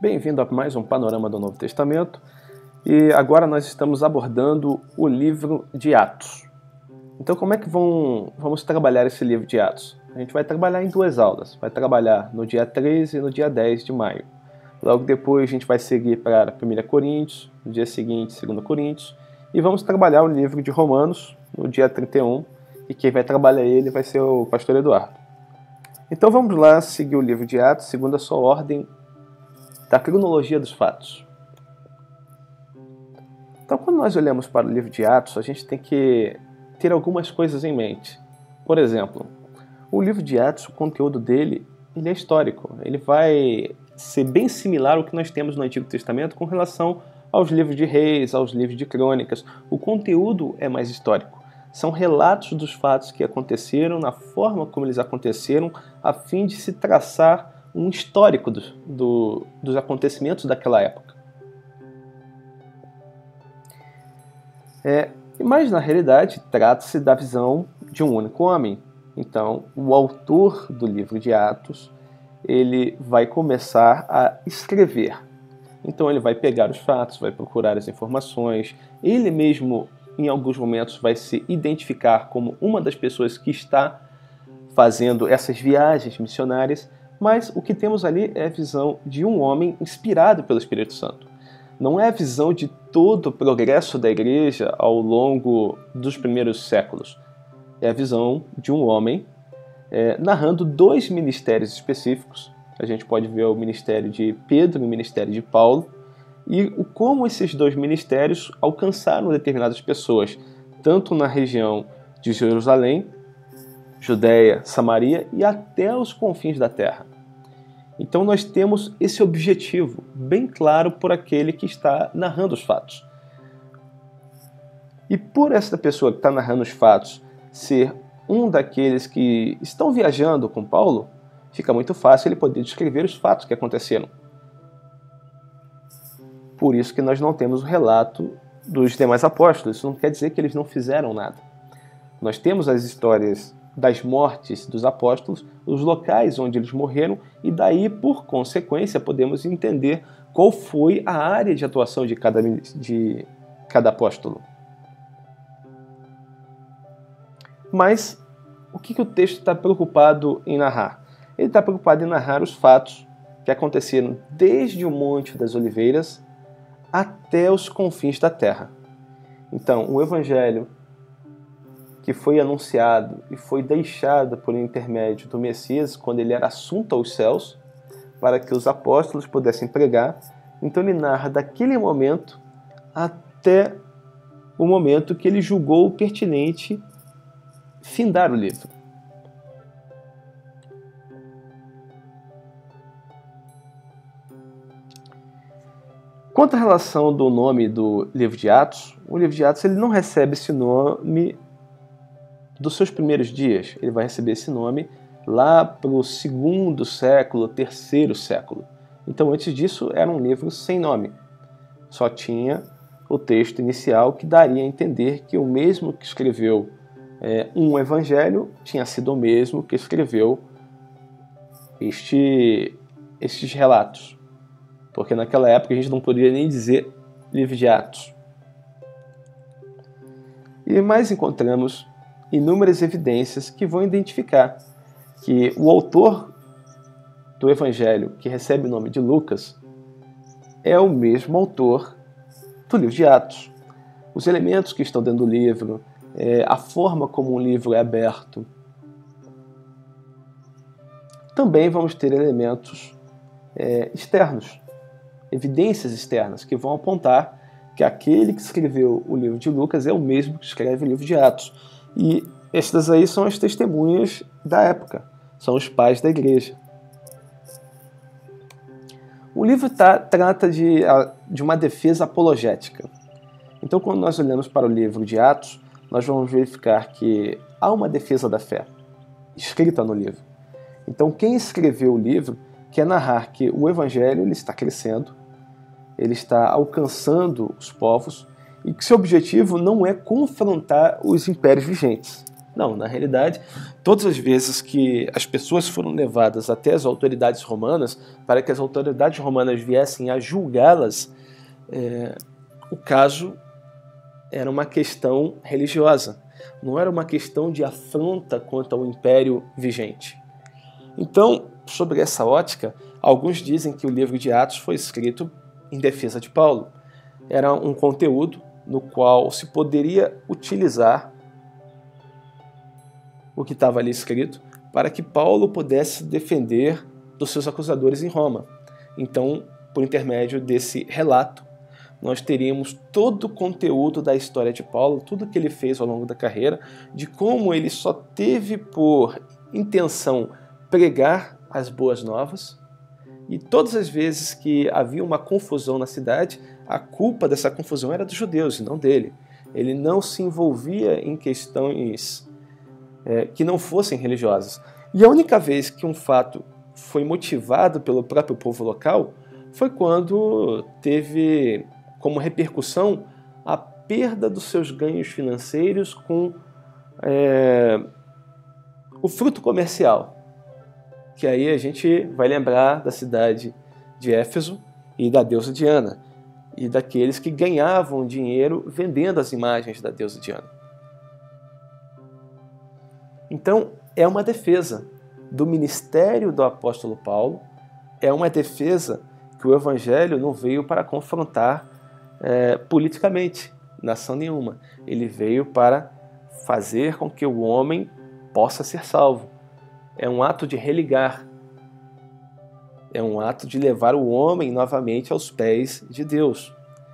Bem-vindo a mais um Panorama do Novo Testamento e agora nós estamos abordando o livro de Atos. Então como é que vamos trabalhar esse livro de Atos? A gente vai trabalhar em duas aulas, vai trabalhar no dia 13 e no dia 10 de maio. Logo depois a gente vai seguir para 1 Coríntios, no dia seguinte 2 Coríntios e vamos trabalhar o livro de Romanos no dia 31 e quem vai trabalhar ele vai ser o pastor Eduardo. Então vamos lá seguir o livro de Atos segundo a sua ordem da cronologia dos fatos. Então, quando nós olhamos para o livro de Atos, a gente tem que ter algumas coisas em mente. Por exemplo, o livro de Atos, o conteúdo dele, ele é histórico. Ele vai ser bem similar ao que nós temos no Antigo Testamento com relação aos livros de Reis, aos livros de Crônicas. O conteúdo é mais histórico. São relatos dos fatos que aconteceram, na forma como eles aconteceram, a fim de se traçar um histórico dos acontecimentos daquela época. Mas, na realidade, trata-se da visão de um único homem. Então, o autor do livro de Atos, ele vai começar a escrever. Então, ele vai pegar os fatos, vai procurar as informações. Ele mesmo, em alguns momentos, vai se identificar como uma das pessoas que está fazendo essas viagens missionárias. Mas o que temos ali é a visão de um homem inspirado pelo Espírito Santo. Não é a visão de todo o progresso da igreja ao longo dos primeiros séculos. É a visão de um homem narrando dois ministérios específicos. A gente pode ver o ministério de Pedro e o ministério de Paulo, e como esses dois ministérios alcançaram determinadas pessoas, tanto na região de Jerusalém, Judéia, Samaria e até os confins da terra. Então nós temos esse objetivo bem claro por aquele que está narrando os fatos. E por essa pessoa que está narrando os fatos ser um daqueles que estão viajando com Paulo, fica muito fácil ele poder descrever os fatos que aconteceram. Por isso que nós não temos o relato dos demais apóstolos. Isso não quer dizer que eles não fizeram nada. Nós temos as histórias das mortes dos apóstolos, os locais onde eles morreram, e daí, por consequência, podemos entender qual foi a área de atuação de cada apóstolo. Mas o que o texto está preocupado em narrar? Ele está preocupado em narrar os fatos que aconteceram desde o Monte das Oliveiras até os confins da terra. Então, o Evangelho que foi anunciado e foi deixado por intermédio do Messias quando ele era assunto aos céus, para que os apóstolos pudessem pregar. Então ele narra daquele momento até o momento que ele julgou pertinente findar o livro. Quanto à relação do nome do livro de Atos, o livro de Atos ele não recebe esse nome dos seus primeiros dias. Ele vai receber esse nome lá para o 2º século, 3º século. Então, antes disso, era um livro sem nome. Só tinha o texto inicial que daria a entender que o mesmo que escreveu um evangelho tinha sido o mesmo que escreveu estes relatos. Porque naquela época a gente não poderia nem dizer livro de Atos. E mais encontramos inúmeras evidências que vão identificar que o autor do Evangelho, que recebe o nome de Lucas, é o mesmo autor do livro de Atos. Os elementos que estão dentro do livro, a forma como o livro é aberto. Também vamos ter elementos externos, evidências externas, que vão apontar que aquele que escreveu o livro de Lucas é o mesmo que escreve o livro de Atos. E estas aí são as testemunhas da época, são os pais da igreja. O livro trata de uma defesa apologética. Então, quando nós olhamos para o livro de Atos, nós vamos verificar que há uma defesa da fé escrita no livro. Então, quem escreveu o livro quer narrar que o evangelho ele está crescendo, ele está alcançando os povos, e que seu objetivo não é confrontar os impérios vigentes. Não, na realidade, todas as vezes que as pessoas foram levadas até as autoridades romanas, para que as autoridades romanas viessem a julgá-las, o caso era uma questão religiosa, não era uma questão de afronta contra o império vigente. Então, sobre essa ótica, alguns dizem que o livro de Atos foi escrito em defesa de Paulo. Era um conteúdo no qual se poderia utilizar o que estava ali escrito para que Paulo pudesse defender dos seus acusadores em Roma. Então, por intermédio desse relato, nós teríamos todo o conteúdo da história de Paulo, tudo que ele fez ao longo da carreira, de como ele só teve por intenção pregar as boas novas, e todas as vezes que havia uma confusão na cidade, a culpa dessa confusão era dos judeus e não dele. Ele não se envolvia em questões que não fossem religiosas. E a única vez que um fato foi motivado pelo próprio povo local foi quando teve como repercussão a perda dos seus ganhos financeiros com o fruto comercial. Que aí a gente vai lembrar da cidade de Éfeso e da deusa Diana, e daqueles que ganhavam dinheiro vendendo as imagens da deusa Diana. Então, é uma defesa do ministério do apóstolo Paulo, é uma defesa que o evangelho não veio para confrontar politicamente nação nenhuma. Ele veio para fazer com que o homem possa ser salvo. É um ato de religar. É um ato de levar o homem novamente aos pés de Deus.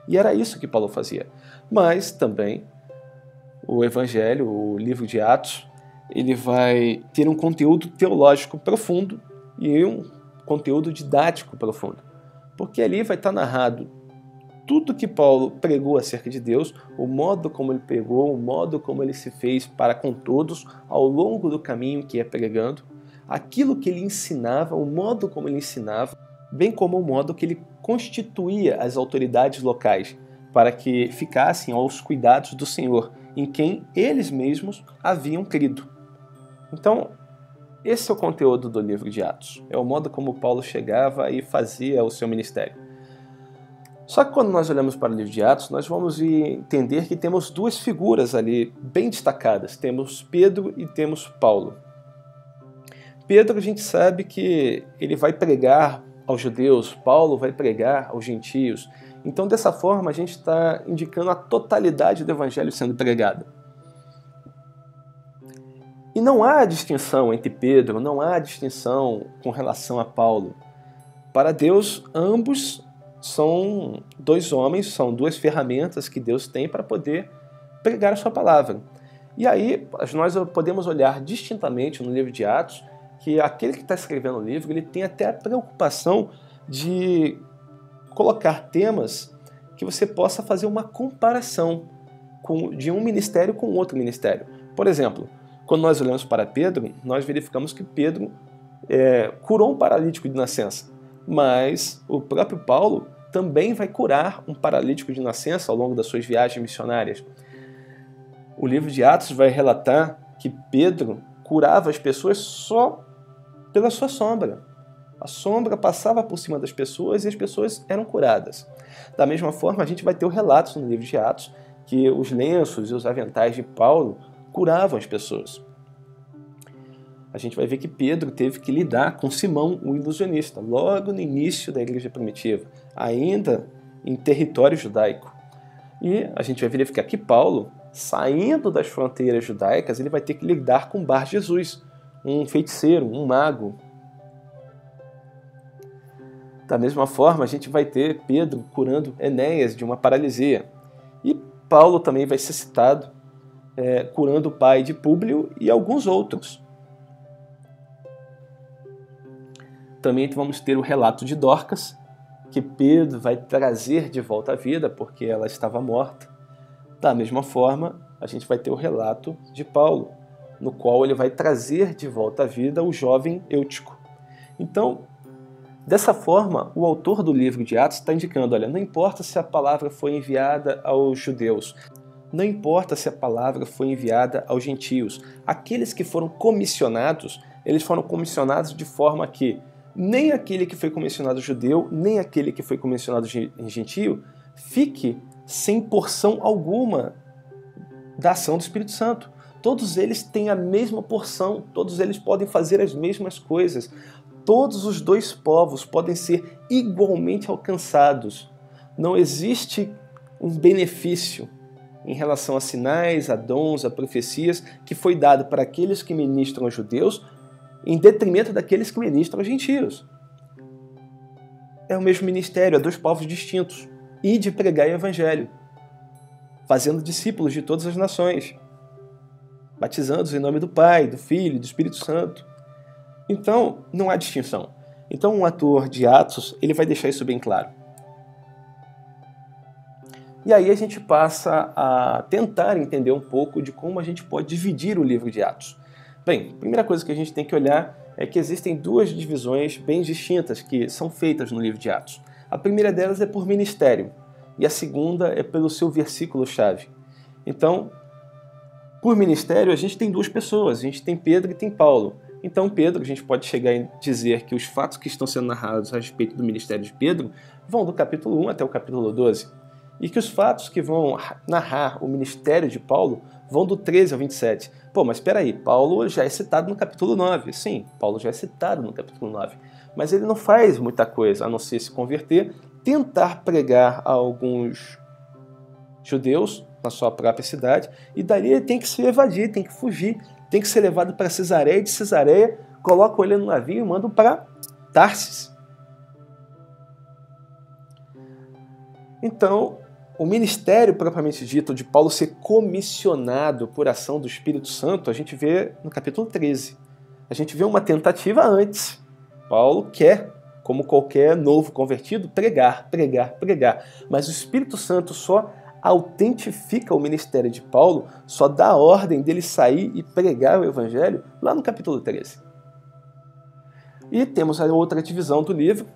E era isso que Paulo fazia. Mas também o evangelho, o livro de Atos, ele vai ter um conteúdo teológico profundo e um conteúdo didático profundo. Porque ali vai estar narrado tudo que Paulo pregou acerca de Deus, o modo como ele pregou, o modo como ele se fez para com todos ao longo do caminho que ia pregando, aquilo que ele ensinava, o modo como ele ensinava, bem como o modo que ele constituía as autoridades locais para que ficassem aos cuidados do Senhor, em quem eles mesmos haviam crido. Então, esse é o conteúdo do livro de Atos. É o modo como Paulo chegava e fazia o seu ministério. Só que quando nós olhamos para o livro de Atos, nós vamos entender que temos duas figuras ali bem destacadas. Temos Pedro e temos Paulo. Pedro, a gente sabe que ele vai pregar aos judeus, Paulo vai pregar aos gentios. Então, dessa forma, a gente está indicando a totalidade do evangelho sendo pregada. E não há distinção entre Pedro, não há distinção com relação a Paulo. Para Deus, ambos são dois homens, são duas ferramentas que Deus tem para poder pregar a sua palavra. E aí nós podemos olhar distintamente no livro de Atos que aquele que está escrevendo o livro, ele tem até a preocupação de colocar temas que você possa fazer uma comparação de um ministério com outro ministério. Por exemplo, quando nós olhamos para Pedro, nós verificamos que Pedro curou um paralítico de nascença, mas o próprio Paulo também vai curar um paralítico de nascença ao longo das suas viagens missionárias. O livro de Atos vai relatar que Pedro curava as pessoas só pela sua sombra. A sombra passava por cima das pessoas e as pessoas eram curadas. Da mesma forma, a gente vai ter o relato no livro de Atos que os lenços e os aventais de Paulo curavam as pessoas. A gente vai ver que Pedro teve que lidar com Simão, o ilusionista, logo no início da igreja primitiva, ainda em território judaico. E a gente vai verificar que Paulo, saindo das fronteiras judaicas, ele vai ter que lidar com Bar Jesus, um feiticeiro, um mago. Da mesma forma, a gente vai ter Pedro curando Enéas de uma paralisia. E Paulo também vai ser citado curando o pai de Públio e alguns outros. Também vamos ter o relato de Dorcas, que Pedro vai trazer de volta à vida porque ela estava morta. Da mesma forma, a gente vai ter o relato de Paulo, no qual ele vai trazer de volta à vida o jovem Eutico. Então, dessa forma, o autor do livro de Atos está indicando, olha, não importa se a palavra foi enviada aos judeus, Não importa se a palavra foi enviada aos gentios. Aqueles que foram comissionados, eles foram comissionados de forma que nem aquele que foi comissionado judeu, nem aquele que foi comissionado gentio, fique sem porção alguma da ação do Espírito Santo. Todos eles têm a mesma porção, todos eles podem fazer as mesmas coisas. Todos os dois povos podem ser igualmente alcançados. Não existe um benefício em relação a sinais, a dons, a profecias que foi dado para aqueles que ministram aos judeus em detrimento daqueles que ministram aos gentios. É o mesmo ministério, é dois povos distintos. E de pregar o evangelho, fazendo discípulos de todas as nações, batizando-os em nome do Pai, do Filho e do Espírito Santo. Então, não há distinção. Então, um autor de Atos, ele vai deixar isso bem claro. E aí a gente passa a tentar entender um pouco de como a gente pode dividir o livro de Atos. Bem, a primeira coisa que a gente tem que olhar é que existem duas divisões bem distintas que são feitas no livro de Atos. A primeira delas é por ministério e a segunda é pelo seu versículo-chave. Então, por ministério, a gente tem duas pessoas, a gente tem Pedro e tem Paulo. Então, Pedro, a gente pode chegar e dizer que os fatos que estão sendo narrados a respeito do ministério de Pedro vão do capítulo 1 até o capítulo 12. E que os fatos que vão narrar o ministério de Paulo vão do 13 ao 27. Pô, mas espera aí, Paulo já é citado no capítulo 9. Sim, Paulo já é citado no capítulo 9. Mas ele não faz muita coisa, a não ser se converter, tentar pregar a alguns judeus na sua própria cidade, e dali ele tem que se evadir, tem que fugir, tem que ser levado para Cesareia, de Cesareia colocam ele no navio e mandam para Tarsis. Então, o ministério propriamente dito de Paulo ser comissionado por ação do Espírito Santo, a gente vê no capítulo 13. A gente vê uma tentativa antes. Paulo quer, como qualquer novo convertido, pregar. Mas o Espírito Santo só autentifica o ministério de Paulo, só dá a ordem dele sair e pregar o Evangelho lá no capítulo 13. E temos a outra divisão do livro,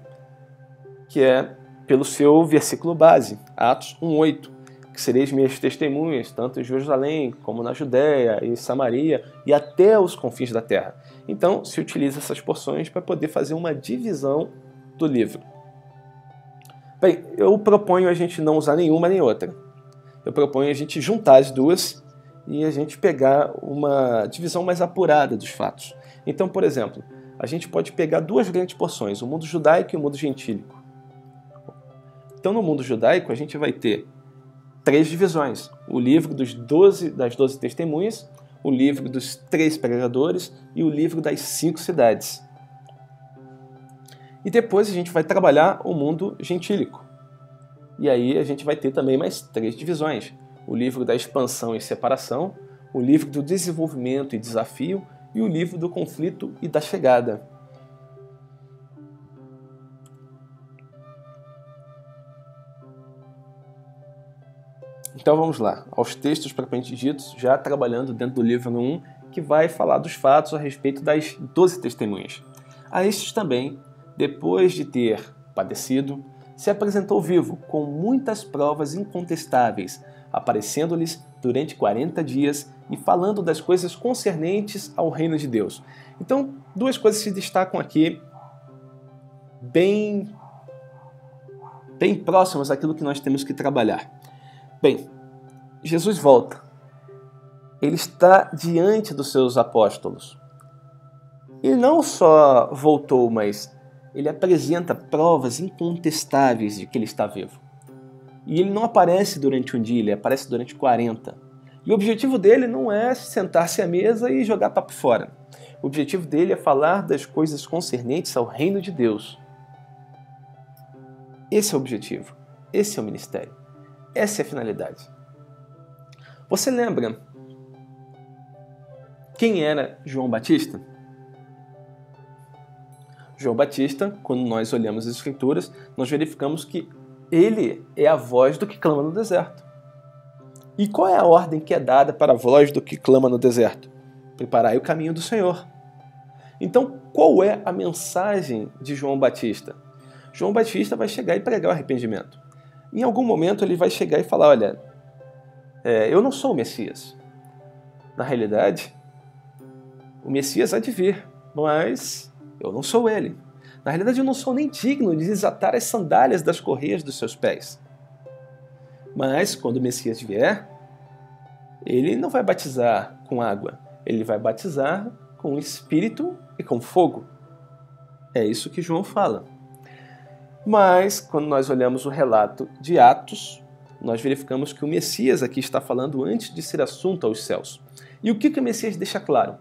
que é pelo seu versículo base, Atos 1:8, que sereis minhas testemunhas, tanto em Jerusalém, como na Judéia, em Samaria e até os confins da terra. Então, se utiliza essas porções para poder fazer uma divisão do livro. Bem, eu proponho a gente não usar nenhuma nem outra. Eu proponho a gente juntar as duas e a gente pegar uma divisão mais apurada dos fatos. Então, por exemplo, a gente pode pegar duas grandes porções, o mundo judaico e o mundo gentílico. Então, no mundo judaico, a gente vai ter três divisões. O livro das 12 testemunhas, o livro dos 3 pregadores e o livro das 5 cidades. E depois a gente vai trabalhar o mundo gentílico. E aí a gente vai ter também mais 3 divisões. O livro da expansão e separação, o livro do desenvolvimento e desafio e o livro do conflito e da chegada. Então vamos lá, aos textos propriamente ditos, já trabalhando dentro do livro 1, que vai falar dos fatos a respeito das 12 testemunhas. A estes também, depois de ter padecido, se apresentou vivo, com muitas provas incontestáveis, aparecendo-lhes durante 40 dias e falando das coisas concernentes ao reino de Deus. Então, duas coisas se destacam aqui, bem próximas àquilo que nós temos que trabalhar. Bem, Jesus volta. Ele está diante dos seus apóstolos. Ele não só voltou, mas ele apresenta provas incontestáveis de que ele está vivo. E ele não aparece durante um dia, ele aparece durante 40. E o objetivo dele não é sentar-se à mesa e jogar papo fora. O objetivo dele é falar das coisas concernentes ao reino de Deus. Esse é o objetivo. Esse é o ministério. Essa é a finalidade. Você lembra quem era João Batista? João Batista, quando nós olhamos as Escrituras, nós verificamos que ele é a voz do que clama no deserto. E qual é a ordem que é dada para a voz do que clama no deserto? Preparai o caminho do Senhor. Então, qual é a mensagem de João Batista? João Batista vai chegar e pregar o arrependimento. Em algum momento ele vai chegar e falar, olha, Eu não sou o Messias. Na realidade, o Messias há de vir, mas eu não sou ele. Na realidade, eu não sou nem digno de desatar as sandálias das correias dos seus pés. Mas, quando o Messias vier, ele não vai batizar com água, ele vai batizar com o Espírito e com fogo. É isso que João fala. Mas, quando nós olhamos o relato de Atos, nós verificamos que o Messias aqui está falando antes de ser assunto aos céus. E o que o Messias deixa claro?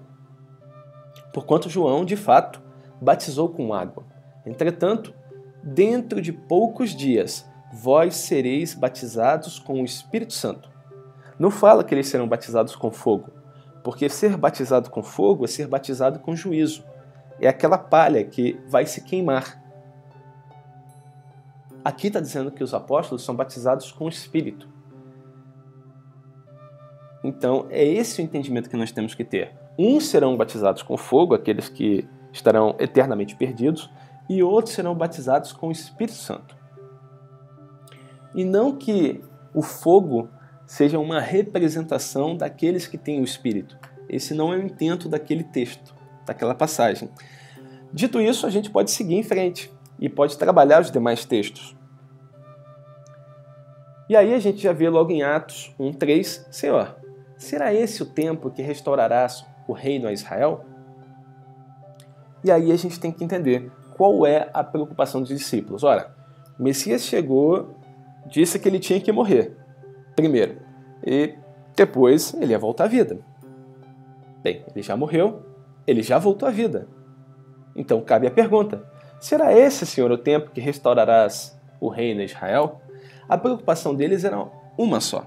Porquanto João, de fato, batizou com água. Entretanto, dentro de poucos dias, vós sereis batizados com o Espírito Santo. Não fala que eles serão batizados com fogo, porque ser batizado com fogo é ser batizado com juízo. É aquela palha que vai se queimar. Aqui está dizendo que os apóstolos são batizados com o Espírito. Então, é esse o entendimento que nós temos que ter. Uns serão batizados com fogo, aqueles que estarão eternamente perdidos, e outros serão batizados com o Espírito Santo. E não que o fogo seja uma representação daqueles que têm o Espírito. Esse não é o intento daquele texto, daquela passagem. Dito isso, a gente pode seguir em frente e pode trabalhar os demais textos. E aí a gente já vê logo em Atos 1:3, Senhor, será esse o tempo que restaurarás o reino a Israel? E aí a gente tem que entender qual é a preocupação dos discípulos. Ora, o Messias chegou, disse que ele tinha que morrer, primeiro, e depois ele ia voltar à vida. Bem, ele já morreu, ele já voltou à vida. Então cabe a pergunta, será esse, Senhor, o tempo que restaurarás o reino a Israel? A preocupação deles era uma só.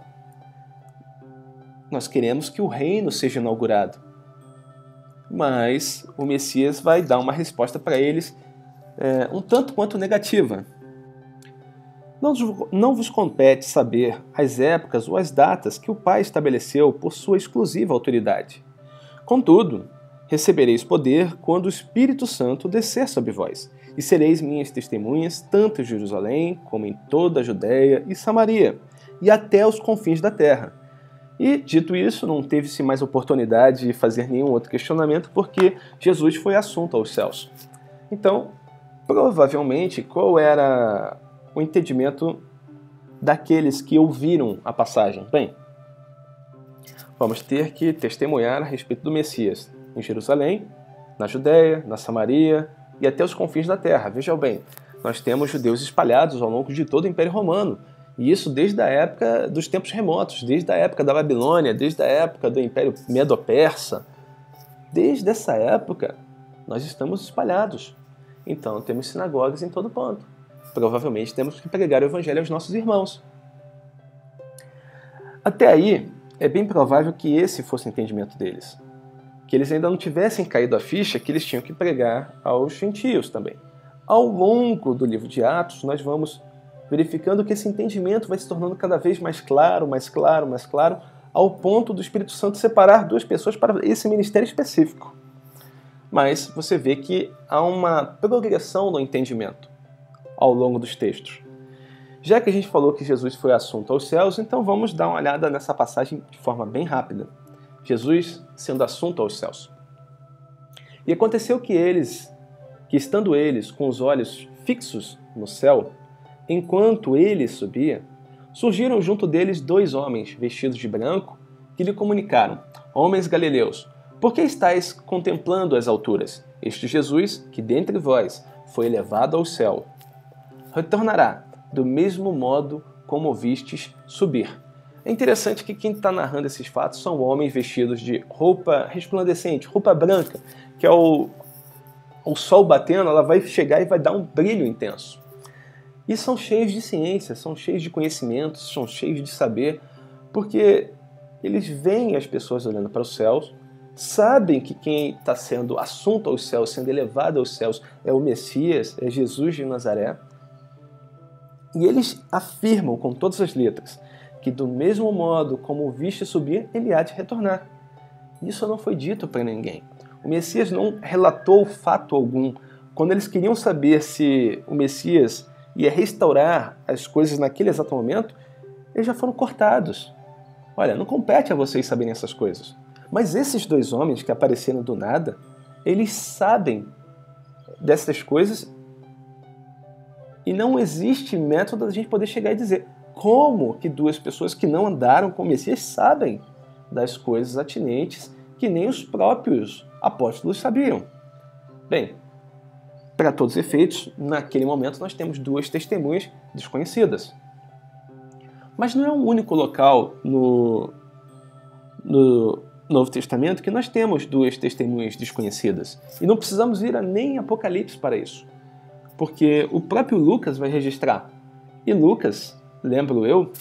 Nós queremos que o reino seja inaugurado. Mas o Messias vai dar uma resposta para eles um tanto quanto negativa. Não vos compete saber as épocas ou as datas que o Pai estabeleceu por sua exclusiva autoridade. Contudo, recebereis poder quando o Espírito Santo descer sobre vós, e sereis minhas testemunhas tanto em Jerusalém como em toda a Judéia e Samaria, e até os confins da terra. E, dito isso, não teve-se mais oportunidade de fazer nenhum outro questionamento, porque Jesus foi assunto aos céus. Então, provavelmente, qual era o entendimento daqueles que ouviram a passagem? Bem, vamos ter que testemunhar a respeito do Messias em Jerusalém, na Judéia, na Samaria e até os confins da terra. Veja bem, nós temos judeus espalhados ao longo de todo o Império Romano, e isso desde a época dos tempos remotos, desde a época da Babilônia, desde a época do Império Medo-Persa. Desde essa época, nós estamos espalhados. Então, temos sinagogas em todo ponto. Provavelmente temos que pregar o Evangelho aos nossos irmãos. Até aí, é bem provável que esse fosse o entendimento deles. Que eles ainda não tivessem caído a ficha que eles tinham que pregar aos gentios também. Ao longo do livro de Atos, nós vamos verificando que esse entendimento vai se tornando cada vez mais claro, ao ponto do Espírito Santo separar duas pessoas para esse ministério específico. Mas você vê que há uma progressão no entendimento ao longo dos textos. Já que a gente falou que Jesus foi assunto aos céus, então vamos dar uma olhada nessa passagem de forma bem rápida. Jesus sendo assunto aos céus. E aconteceu que estando eles com os olhos fixos no céu, enquanto ele subia, surgiram junto deles dois homens vestidos de branco que lhe comunicaram: Homens galileus, por que estáis contemplando as alturas? Este Jesus, que dentre vós foi elevado ao céu, retornará do mesmo modo como o vistes subir. É interessante que quem está narrando esses fatos são homens vestidos de roupa resplandecente, roupa branca, que o sol batendo, ela vai chegar e vai dar um brilho intenso. E são cheios de ciência, são cheios de conhecimentos, são cheios de saber, porque eles veem as pessoas olhando para os céus, sabem que quem está sendo assunto aos céus, sendo elevado aos céus, é o Messias, é Jesus de Nazaré. E eles afirmam com todas as letras que do mesmo modo como o viste subir, ele há de retornar. Isso não foi dito para ninguém. O Messias não relatou fato algum. Quando eles queriam saber se o Messias ia restaurar as coisas naquele exato momento, eles já foram cortados. Olha, não compete a vocês saberem essas coisas. Mas esses dois homens que apareceram do nada, eles sabem dessas coisas e não existe método da gente poder chegar e dizer como que duas pessoas que não andaram com o Messias sabem das coisas atinentes que nem os próprios apóstolos sabiam. Bem, para todos os efeitos, naquele momento nós temos duas testemunhas desconhecidas. Mas não é o único local no Novo Testamento que nós temos duas testemunhas desconhecidas. E não precisamos ir nem em Apocalipse para isso. Porque o próprio Lucas vai registrar. E Lucas, lembro eu,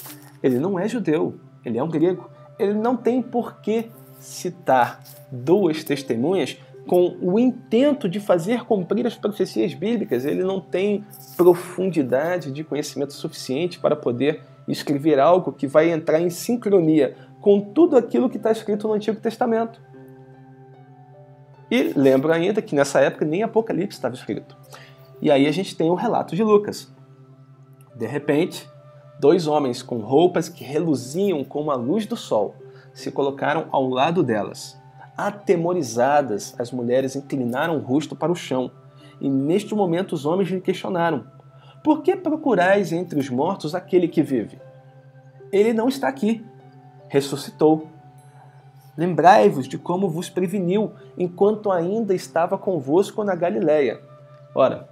ele não é judeu, ele é um grego. Ele não tem por que citar duas testemunhas com o intento de fazer cumprir as profecias bíblicas. Ele não tem profundidade de conhecimento suficiente para poder escrever algo que vai entrar em sincronia com tudo aquilo que está escrito no Antigo Testamento. E lembro ainda que nessa época nem Apocalipse estava escrito. E aí a gente tem o relato de Lucas. De repente, dois homens com roupas que reluziam como a luz do sol se colocaram ao lado delas. Atemorizadas, as mulheres inclinaram o rosto para o chão. E neste momento os homens lhe questionaram: por que procurais entre os mortos aquele que vive? Ele não está aqui. Ressuscitou. Lembrai-vos de como vos preveniu, enquanto ainda estava convosco na Galileia. Ora,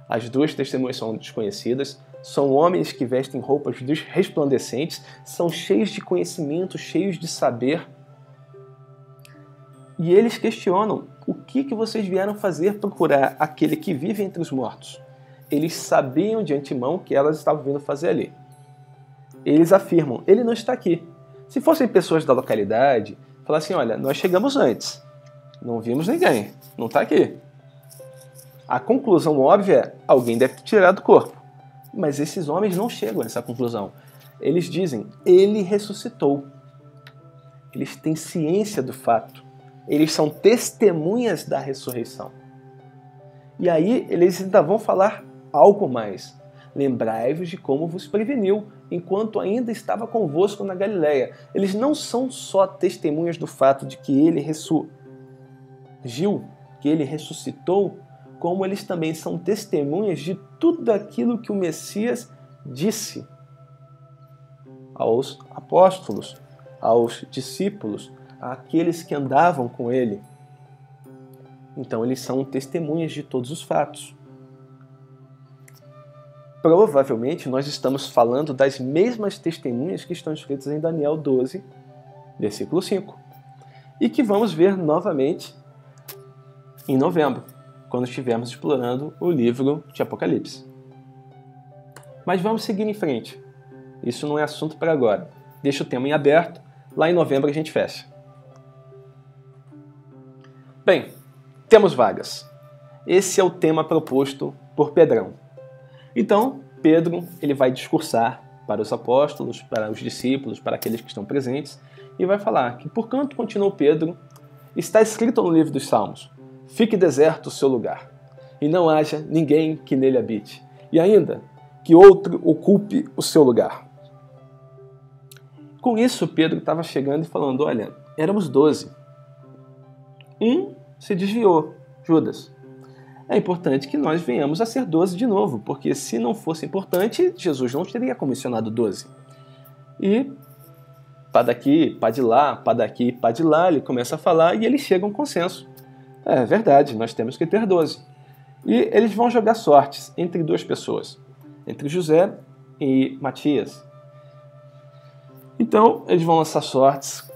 as duas testemunhas são desconhecidas, são homens que vestem roupas resplandecentes, são cheios de conhecimento, cheios de saber. E eles questionam: o que vocês vieram fazer procurar aquele que vive entre os mortos? Eles sabiam de antemão que elas estavam vindo fazer ali. Eles afirmam: ele não está aqui. Se fossem pessoas da localidade, falassem: olha, nós chegamos antes, não vimos ninguém, não está aqui. A conclusão óbvia é: alguém deve ter tirado o corpo. Mas esses homens não chegam a essa conclusão. Eles dizem: ele ressuscitou. Eles têm ciência do fato. Eles são testemunhas da ressurreição. E aí eles ainda vão falar algo mais. Lembrai-vos de como vos preveniu, enquanto ainda estava convosco na Galileia. Eles não são só testemunhas do fato de que ele ressurgiu, que ele ressuscitou, como eles também são testemunhas de tudo aquilo que o Messias disse aos apóstolos, aos discípulos, àqueles que andavam com ele. Então eles são testemunhas de todos os fatos. Provavelmente nós estamos falando das mesmas testemunhas que estão escritas em Daniel 12, versículo 5, e que vamos ver novamente em novembro, quando estivermos explorando o livro de Apocalipse. Mas vamos seguir em frente. Isso não é assunto para agora. Deixa o tema em aberto. Lá em novembro a gente fecha. Bem, temos vagas. Esse é o tema proposto por Pedrão. Então, Pedro ele vai discursar para os apóstolos, para os discípulos, para aqueles que estão presentes, e vai falar que, porquanto, continuou Pedro, está escrito no livro dos Salmos: fique deserto o seu lugar, e não haja ninguém que nele habite, e ainda que outro ocupe o seu lugar. Com isso, Pedro estava chegando e falando: olha, éramos 12. Um se desviou, Judas. É importante que nós venhamos a ser 12 de novo, porque se não fosse importante, Jesus não teria comissionado 12. E pá daqui, pá de lá, pá daqui, pá de lá, ele começa a falar e eles chegam a um consenso. É verdade, nós temos que ter 12. E eles vão jogar sortes entre duas pessoas, entre José e Matias. Então, eles vão lançar sortes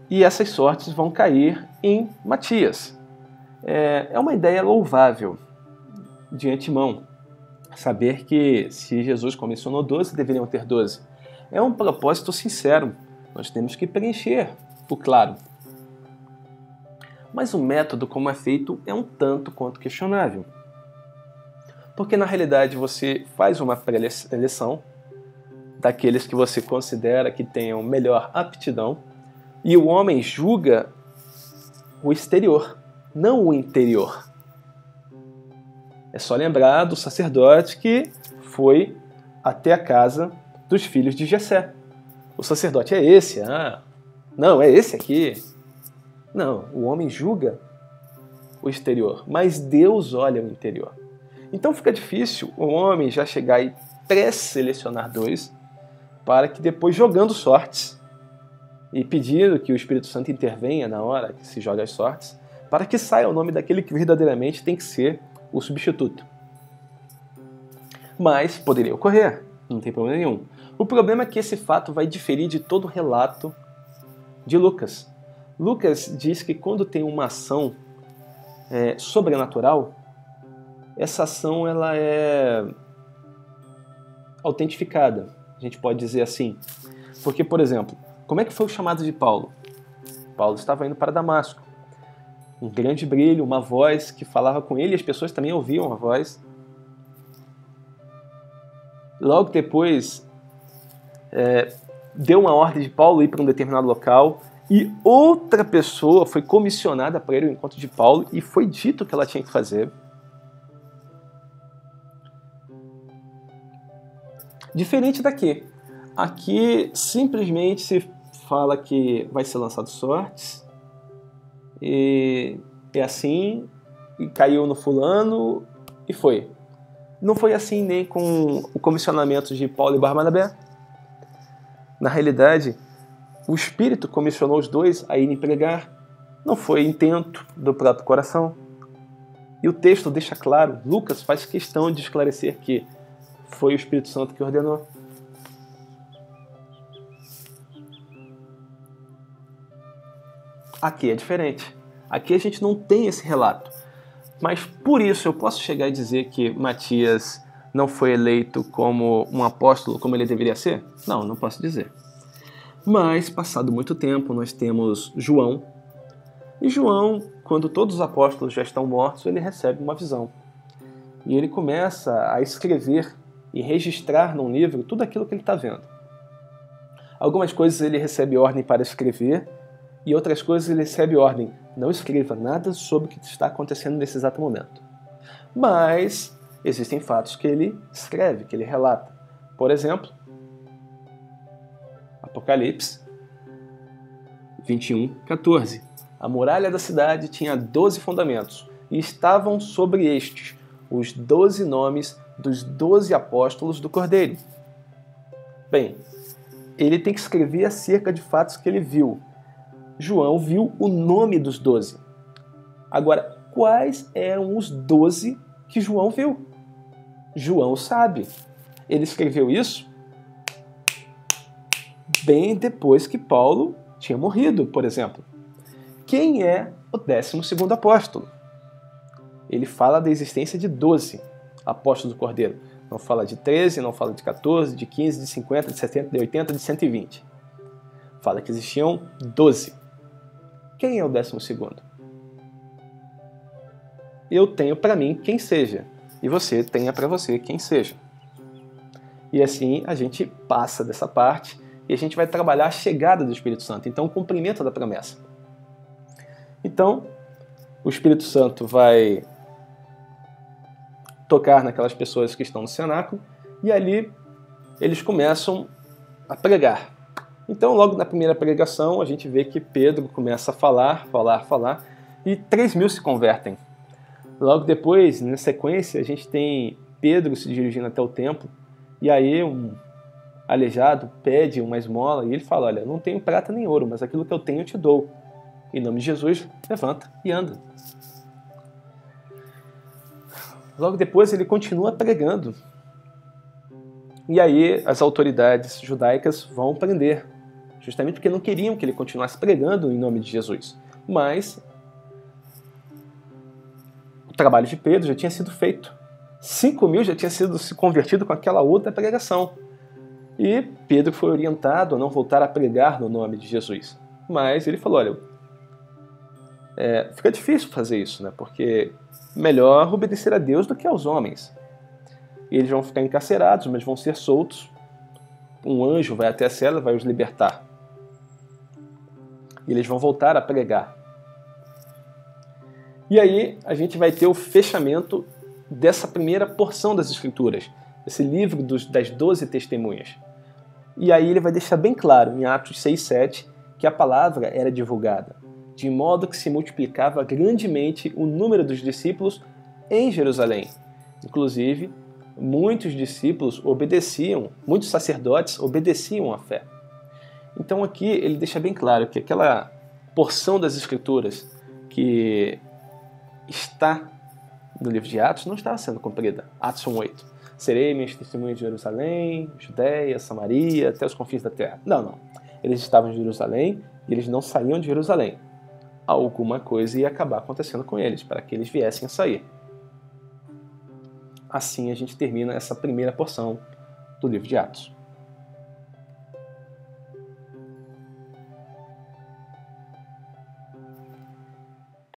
e essas sortes vão cair em Matias. É uma ideia louvável de antemão, saber que se Jesus comissionou 12, deveriam ter 12. É um propósito sincero, nós temos que preencher o claro. Mas o método como é feito é um tanto quanto questionável. Porque na realidade você faz uma pré-seleção daqueles que você considera que tenham melhor aptidão e o homem julga o exterior, não o interior. É só lembrar do sacerdote que foi até a casa dos filhos de Jessé. o sacerdote é esse, não, é esse aqui. Não, o homem julga o exterior, mas Deus olha o interior. Então fica difícil o homem já chegar e pré-selecionar dois, para que depois, jogando sortes, e pedindo que o Espírito Santo intervenha na hora que se joga as sortes, para que saia o nome daquele que verdadeiramente tem que ser o substituto. Mas poderia ocorrer, não tem problema nenhum. O problema é que esse fato vai diferir de todo o relato de Lucas. Lucas diz que quando tem uma ação sobrenatural, essa ação ela é autentificada, a gente pode dizer assim. Porque, por exemplo, como é que foi o chamado de Paulo? Paulo estava indo para Damasco. Um grande brilho, uma voz que falava com ele, e as pessoas também ouviam a voz. Logo depois, deu uma ordem de Paulo ir para um determinado local, e outra pessoa foi comissionada para ir ao encontro de Paulo, e foi dito o que ela tinha que fazer. Diferente daqui. Aqui simplesmente se fala que vai ser lançado sortes, e é assim, e caiu no fulano, e foi. Não foi assim nem com o comissionamento de Paulo e Barnabé. Na realidade, o Espírito comissionou os dois a irem pregar. Não foi intento do próprio coração. E o texto deixa claro, Lucas faz questão de esclarecer que foi o Espírito Santo que ordenou. Aqui é diferente. Aqui a gente não tem esse relato. Mas por isso eu posso chegar e dizer que Matias não foi eleito como um apóstolo como ele deveria ser? Não, não posso dizer. Mas, passado muito tempo, nós temos João. E João, quando todos os apóstolos já estão mortos, ele recebe uma visão. E ele começa a escrever e registrar num livro tudo aquilo que ele está vendo. Algumas coisas ele recebe ordem para escrever, e outras coisas ele recebe ordem: não escreva nada sobre o que está acontecendo nesse exato momento. Mas existem fatos que ele escreve, que ele relata. Por exemplo, Apocalipse 21:14. A muralha da cidade tinha 12 fundamentos, e estavam sobre estes os 12 nomes dos 12 apóstolos do Cordeiro. Bem, ele tem que escrever acerca de fatos que ele viu. João viu o nome dos 12. Agora, quais eram os 12 que João viu? João sabe. Ele escreveu isso bem depois que Paulo tinha morrido, por exemplo. Quem é o 12º apóstolo? Ele fala da existência de 12 apóstolos do Cordeiro. Não fala de 13, não fala de 14, de 15, de 50, de 70, de 80, de 120. Fala que existiam 12. Quem é o 12º? Eu tenho para mim quem seja, e você tenha para você quem seja. E assim a gente passa dessa parte e a gente vai trabalhar a chegada do Espírito Santo, então o cumprimento da promessa. Então, o Espírito Santo vai tocar naquelas pessoas que estão no cenáculo, e ali eles começam a pregar. Então, logo na primeira pregação, a gente vê que Pedro começa a falar, e 3.000 se convertem. Logo depois, na sequência, a gente tem Pedro se dirigindo até o templo, e aí um aleijado pede uma esmola, e ele fala: olha, não tenho prata nem ouro, mas aquilo que eu tenho eu te dou. Em nome de Jesus, levanta e anda. Logo depois ele continua pregando. E aí as autoridades judaicas vão prender, justamente porque não queriam que ele continuasse pregando em nome de Jesus. Mas o trabalho de Pedro já tinha sido feito. 5.000 já tinham sido se convertido com aquela outra pregação. E Pedro foi orientado a não voltar a pregar no nome de Jesus. Mas ele falou: olha, fica difícil fazer isso, né? Porque melhor obedecer a Deus do que aos homens. E eles vão ficar encarcerados, mas vão ser soltos. Um anjo vai até a cela e vai os libertar. E eles vão voltar a pregar. E aí a gente vai ter o fechamento dessa primeira porção das Escrituras, esse livro das 12 testemunhas. E aí ele vai deixar bem claro em Atos 6:7 que a palavra era divulgada, de modo que se multiplicava grandemente o número dos discípulos em Jerusalém. Inclusive, muitos discípulos obedeciam, muitos sacerdotes obedeciam à fé. Então aqui ele deixa bem claro que aquela porção das Escrituras que está no livro de Atos não estava sendo cumprida. Atos 1:8. Serei minhas testemunhas de Jerusalém, Judéia, Samaria, até os confins da terra. Não. Eles estavam em Jerusalém e eles não saíam de Jerusalém. Alguma coisa ia acabar acontecendo com eles, para que eles viessem a sair. Assim a gente termina essa primeira porção do livro de Atos.